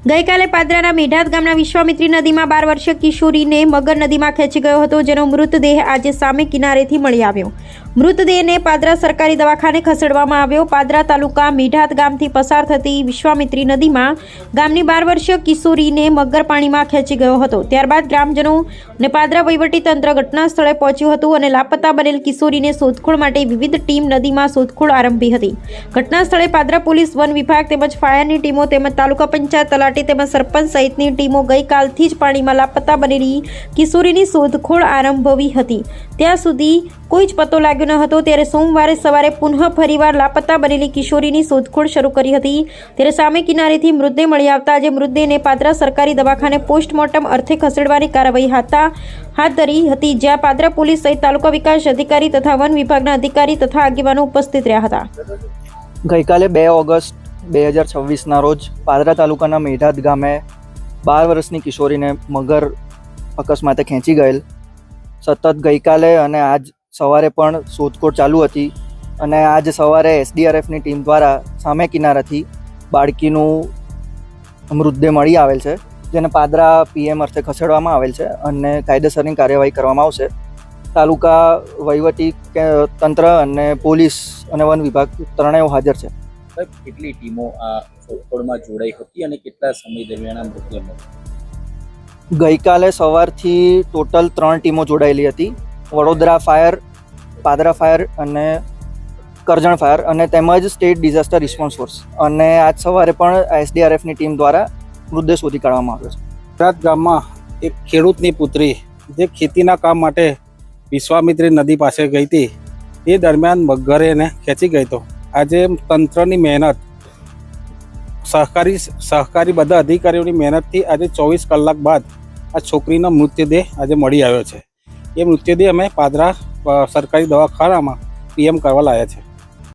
ગઈકાલે પાદરાના મેઢાત ગામના વિશ્વામિત્રી નદીમાં 12 વર્ષીય કિશોરીને મગર નદીમાં ખેંચી ગયો હતો, જેનો મૃતદેહ આજે સામે કિનારેથી મળી આવ્યો. મૃતદેહને પાદરા સરકારી દવાખાને ખસેડવામાં આવ્યો. પાદરા તાલુકા મેઢાત ગામથી પસાર થતી વિશ્વામિત્રી નદીમાં ગામની 12 વર્ષીય કિશોરીને મગર પાણીમાં ખેંચી ગયો હતો. ત્યારબાદ ગ્રામજનો અને પાદરા વહીવટીતંત્ર ઘટના સ્થળે પહોંચ્યું હતું અને લાપતા બનેલ કિશોરીને શોધખોળ માટે વિવિધ ટીમ નદીમાં શોધખોળ આરંભી હતી. ઘટના સ્થળે પાદરા પોલીસ, વન વિભાગ તેમજ ફાયરની ટીમો તેમજ તાલુકા પંચાયત તલાટી તેમજ સરપંચ સહિતની ટીમો ગઈકાલથી જ પાણીમાં લાપતા બનેલી કિશોરીની શોધખોળ આરંભવી હતી. ત્યાં સુધી કોઈ જ પતો લાગ્યો ન હતો. ત્યારે સોમવારે સવારે પુનઃ ફરીવાર લાપતા બનેલી કિશોરીની શોધખોળ શરૂ કરી હતી. ત્યારે સામે કિનારેથી મૃતદેહ મળી આવતા આજે મૃતદેહને પાદરા સરકારી દવાખાને પોસ્ટમોર્ટમ અર્થે ખસેડવાની કાર્યવાહી હાથ ધરી હતી, જ્યાં પાદરા પોલીસ સહિત તાલુકા વિકાસ અધિકારી તથા વન વિભાગના અધિકારી તથા આગેવાનો ઉપસ્થિત રહ્યા હતા. ગઈકાલે 2 ઓગસ્ટ 2026ના રોજ પાદરા તાલુકાના મેઢાત ગામે 12 વર્ષની કિશોરીને મગર અકસ્માતે ખેંચી ગયેલ. સતત ગઈકાલે અને આજ સવારે પણ શોધખોળ ચાલુ હતી અને આજ સવારે SDRFની ટીમ દ્વારા સામે કિનારાથી બાળકીનું મૃતદેહ મળી આવેલ છે, જેને પાદરા PM અર્થે ખસેડવામાં આવેલ છે અને કાયદેસરની કાર્યવાહી કરવામાં આવશે. તાલુકા વહીવટી તંત્ર અને પોલીસ અને વન વિભાગ ત્રણેય હાજર છે. કેટલી ટીમો આ શોધખોળમાં જોડાઈ હતી અને કેટલા સમય દરમિયાન મૃતદેહ મળ્યો? ગઈકાલે સવારથી ટોટલ 3 ટીમો જોડાયેલી હતી. વડોદરા ફાયર, પાદરા ફાયર અને કરજણ ફાયર અને તેમજ સ્ટેટ ડિઝાસ્ટર રિસ્પોન્સ ફોર્સ, અને આજ સવારે પણ SDRFની ટીમ દ્વારા મૃતદેહ શોધી કાઢવામાં આવ્યો છે. મેઢાત ગામમાં એક ખેડૂતની પુત્રી જે ખેતીના કામ માટે વિશ્વામિત્રી નદી પાસે ગઈ હતી, એ દરમિયાન મગરે એને ખેંચી ગઈ હતો. આજે તંત્રની મહેનત, સહકારી બધા અધિકારીઓની મહેનતથી આજે 24 કલાક બાદ આ છોકરીનો મૃતદેહ આજે મળી આવ્યો છે. એ મૃતદેહ અમે પાદરા સરકારી દવાખાનામાં PM કરવા લાવ્યા છે.